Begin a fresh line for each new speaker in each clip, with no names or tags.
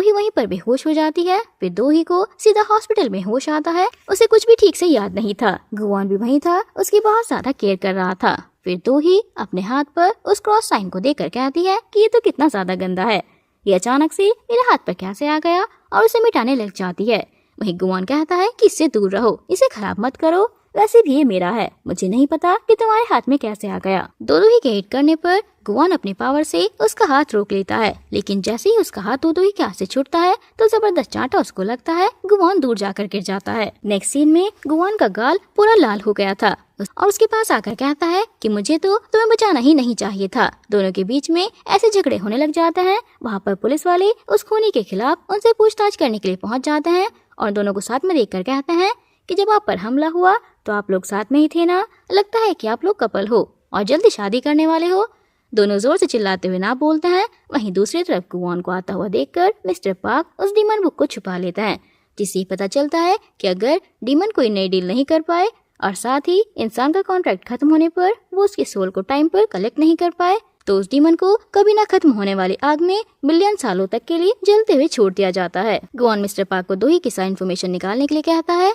दोही वहीं पर बेहोश हो जाती है। फिर दोही को सीधा हॉस्पिटल में होश आता है। उसे कुछ भी ठीक से याद नहीं था। गुआन भी वहीं था, उसकी बहुत ज्यादा केयर कर रहा था। फिर दोही अपने हाथ पर उस क्रॉस साइन को देखकर कहती है कि ये तो कितना ज्यादा गंदा है, ये अचानक से मेरे हाथ पर कैसे आ गया, और उसे मिटाने लग जाती है। वहीं गुआन कहता है कि इससे दूर रहो, इसे खराब मत करो, वैसे भी ये मेरा है, मुझे नहीं पता कि तुम्हारे हाथ में कैसे आ गया। दोदोही के हिट करने पर गुआन अपनी पावर से उसका हाथ रोक लेता है, लेकिन जैसे ही उसका हाथ दोदोही के हाथ से छूटता है तो जबरदस्त चांटा उसको लगता है। गुआन दूर जाकर गिर जाता है। नेक्स्ट सीन में गुआन का गाल पूरा लाल हो गया था और उसके पास आकर कहता है कि मुझे तो तुम्हें बचाना ही नहीं चाहिए था। दोनों के बीच में ऐसे झगड़े होने लग जाते हैं। वहाँ पर पुलिस वाले उस खूनी के खिलाफ उनसे पूछताछ करने के लिए पहुँच जाते हैं और दोनों को साथ में देखकर कहते हैं कि जब आप पर हमला हुआ तो आप लोग साथ में ही थे ना, लगता है कि आप लोग कपल हो और जल्दी शादी करने वाले हो। दोनों जोर से चिल्लाते हुए ना बोलते हैं। वहीं दूसरी तरफ गुआन को आता हुआ देखकर मिस्टर पार्क उस डीमन बुक को छुपा लेता है, जिससे पता चलता है कि अगर डीमन कोई नई डील नहीं कर पाए और साथ ही इंसान का कॉन्ट्रैक्ट खत्म होने पर वो उसके सोल को टाइम पर कलेक्ट नहीं कर पाए तो उस डीमन को कभी ना खत्म होने वाली आग में मिलियन सालों तक के लिए जलते हुए छोड़ दिया जाता है। गुआन मिस्टर पार्क को दोही की सारी इन्फॉर्मेशन निकालने के लिए कहता है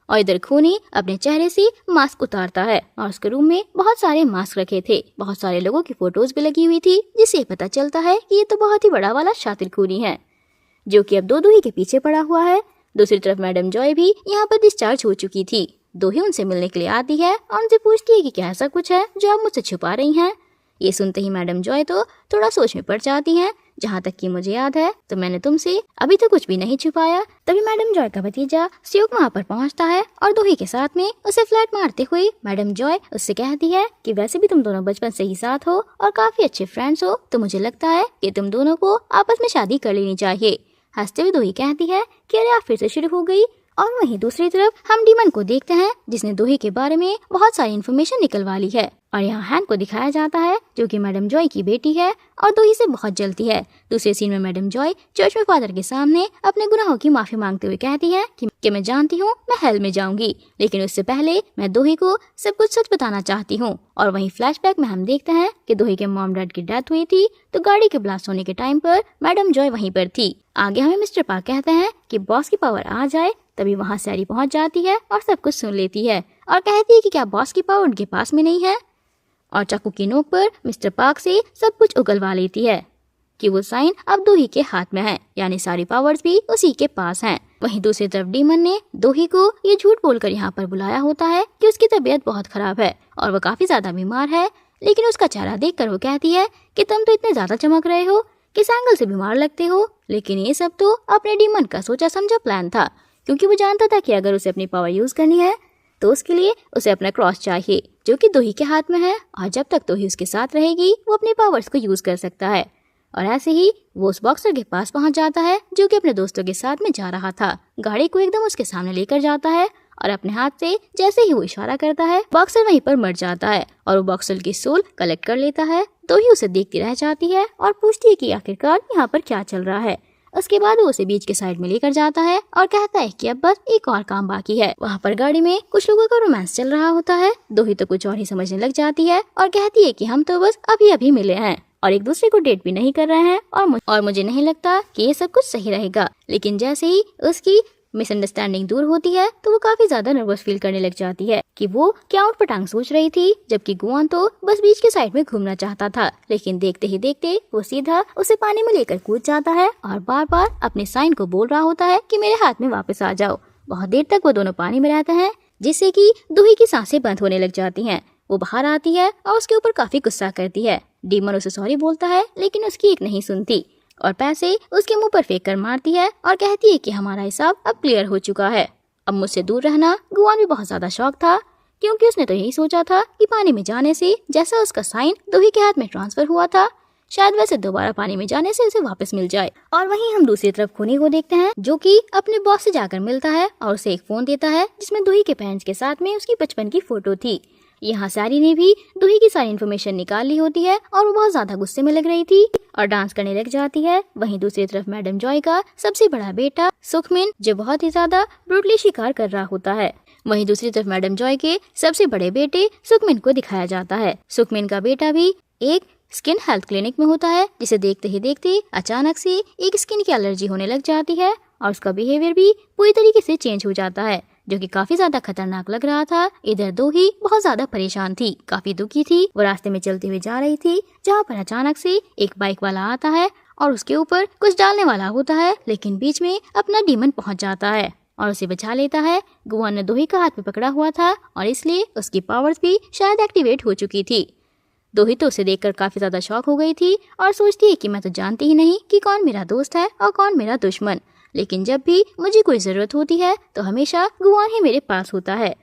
और इधर खूनी अपने चेहरे से मास्क उतारता है और उसके रूम में बहुत सारे मास्क रखे थे। बहुत सारे लोगों की फोटोज भी लगी हुई थी, जिससे पता चलता है कि ये तो बहुत ही बड़ा वाला शातिर खूनी है जो कि अब दोही के पीछे पड़ा हुआ है। दूसरी तरफ मैडम जॉय भी यहाँ पर डिस्चार्ज हो चुकी थी। दोही उनसे मिलने के लिए आती है और उनसे पूछती है कि क्या ऐसा कुछ है जो आप मुझसे छुपा रही हैं। ये सुनते ही मैडम जॉय तो थोड़ा सोच में पड़ जाती हैं। जहाँ तक कि मुझे याद है तो मैंने तुमसे अभी तो कुछ भी नहीं छुपाया। तभी मैडम जॉय का भतीजा स्यूक वहाँ पर पहुँचता है और दोही के साथ में उसे फ्लैट मारते हुए मैडम जॉय उससे कहती है कि वैसे भी तुम दोनों बचपन से ही साथ हो और काफी अच्छे फ्रेंड्स हो, तो मुझे लगता है कि तुम दोनों को आपस में शादी कर लेनी चाहिए। हंसते हुए दोही कहती है कि अरे आप फिर से शुरू हो गई। और वहीं दूसरी तरफ हम डीमन को देखते हैं जिसने दोही के बारे में बहुत सारी इन्फॉर्मेशन निकलवा ली है और यहाँ हैन को दिखाया जाता है जो कि मैडम जॉय की बेटी है और दोही से बहुत जलती है। दूसरे सीन में मैडम जॉय चर्च में फादर के सामने अपने गुनाहों की माफी मांगते हुए कहती है कि मैं जानती हूँ मैं हेल में जाऊंगी, लेकिन उससे पहले मैं दोही को सब कुछ सच बताना चाहती हूँ। और वहीं फ्लैशबैक में हम देखते हैं कि दोही के मॉम डैड की डेथ हुई थी तो गाड़ी के ब्लास्ट होने के टाइम पर मैडम जॉय वहीं पर थी। आगे हमें मिस्टर पार्क कहते हैं कि बॉस की पावर आ जाए, तभी वहाँ सैरी पहुँच जाती है और सब कुछ सुन लेती है और कहती है कि क्या बॉस की पावर उनके पास में नहीं है, और चाकू की नोक पर मिस्टर पार्क से सब कुछ उगलवा लेती है कि वो साइन अब दोही के हाथ में है, यानी सारी पावर्स भी उसी के पास हैं। वहीं दूसरी तरफ डीमन ने दोही को ये झूठ बोलकर यहाँ पर बुलाया होता है कि उसकी तबीयत बहुत खराब है और वो काफी ज्यादा बीमार है, लेकिन उसका चेहरा देखकर वो कहती है कि तुम तो इतने ज्यादा चमक रहे हो, किस एंगल से बीमार लगते हो। लेकिन ये सब तो अपने डीमन का सोचा समझा प्लान था, क्योंकि वो जानता था कि अगर उसे अपनी पावर यूज करनी है तो उसके लिए उसे अपना क्रॉस चाहिए जो कि दोही के हाथ में है, और जब तक दोही उसके साथ रहेगी वो अपनी पावर्स को यूज कर सकता है। और ऐसे ही वो उस बॉक्सर के पास पहुंच जाता है जो कि अपने दोस्तों के साथ में जा रहा था। गाड़ी को एकदम उसके सामने लेकर जाता है और अपने हाथ से जैसे ही वो इशारा करता है बॉक्सर वहीं पर मर जाता है और वो बॉक्सर की सोल कलेक्ट कर लेता है। दोही उसे देखती रह जाती है और पूछती है कि आखिरकार यहाँ पर क्या चल रहा है। उसके बाद वो उसे बीच के साइड में लेकर जाता है और कहता है कि अब बस एक और काम बाकी है। वहाँ पर गाड़ी में कुछ लोगों का रोमांस चल रहा होता है। दोही तो कुछ और ही समझने लग जाती है और कहती है कि हम तो बस अभी अभी मिले हैं और एक दूसरे को डेट भी नहीं कर रहे हैं और मुझे नहीं लगता कि ये सब कुछ सही रहेगा। लेकिन जैसे ही उसकी मिसअंडरस्टैंडिंग दूर होती है तो वो काफी ज्यादा नर्वस फील करने लग जाती है कि वो क्या उठ पटांग सोच रही थी, जबकि गुआन तो बस बीच के साइड में घूमना चाहता था। लेकिन देखते ही देखते वो सीधा उसे पानी में लेकर कूद जाता है और बार बार अपने साइन को बोल रहा होता है कि मेरे हाथ में वापस आ जाओ। बहुत देर तक वो दोनों पानी में रहते हैं, जिससे कि दोही की सांसें बंद होने लग जाती हैं। वो बाहर आती है और उसके ऊपर काफी गुस्सा करती है। डीमन उसे सॉरी बोलता है लेकिन उसकी एक नहीं सुनती और पैसे उसके मुंह पर फेंक कर मारती है और कहती है कि हमारा हिसाब अब क्लियर हो चुका है, अब मुझसे दूर रहना। गुआन भी बहुत ज्यादा शौक था क्योंकि उसने तो यही सोचा था कि पानी में जाने से जैसा उसका साइन दोही के हाथ में ट्रांसफर हुआ था, शायद वैसे दोबारा पानी में जाने से उसे वापस मिल जाए। और वहीं हम दूसरी तरफ खूनी को देखते हैं जो कि अपने बॉस से जाकर मिलता है और उसे एक फोन देता है जिसमें दोही के पेरेंट्स के साथ में उसकी बचपन की फोटो थी। यहाँ सैरी ने भी दोही की सारी इन्फॉर्मेशन निकाल ली होती है और वो बहुत ज्यादा गुस्से में लग रही थी और डांस करने लग जाती है। वहीं दूसरी तरफ मैडम जॉय का सबसे बड़ा बेटा सुखमिन जो बहुत ही ज्यादा ब्रूटली शिकार कर रहा होता है। वहीं दूसरी तरफ मैडम जॉय के सबसे बड़े बेटे सुखमिन को दिखाया जाता है। सुखमिन का बेटा भी एक स्किन हेल्थ क्लिनिक में होता है, जिसे देखते ही देखते अचानक से एक स्किन की एलर्जी होने लग जाती है और उसका बिहेवियर भी पूरी तरीके से चेंज हो जाता है, जो कि काफी ज्यादा खतरनाक लग रहा था। इधर दो ही बहुत ज्यादा परेशान थी, काफी दुखी थी। वो रास्ते में चलती हुई जा रही थी, जहाँ पर अचानक से एक बाइक वाला आता है और उसके ऊपर कुछ डालने वाला होता है, लेकिन बीच में अपना डीमन पहुंच जाता है और उसे बचा लेता है। गुआन ने दोही का हाथ पे पकड़ा हुआ था और इसलिए उसकी पावर्स भी शायद एक्टिवेट हो चुकी थी। दोही तो उसे देखकर काफी ज्यादा शॉक हो गई थी और सोचती है कि मैं तो जानती ही नहीं कि कौन मेरा दोस्त है और कौन मेरा दुश्मन, लेकिन जब भी मुझे कोई जरूरत होती है तो हमेशा गुआन ही मेरे पास होता है।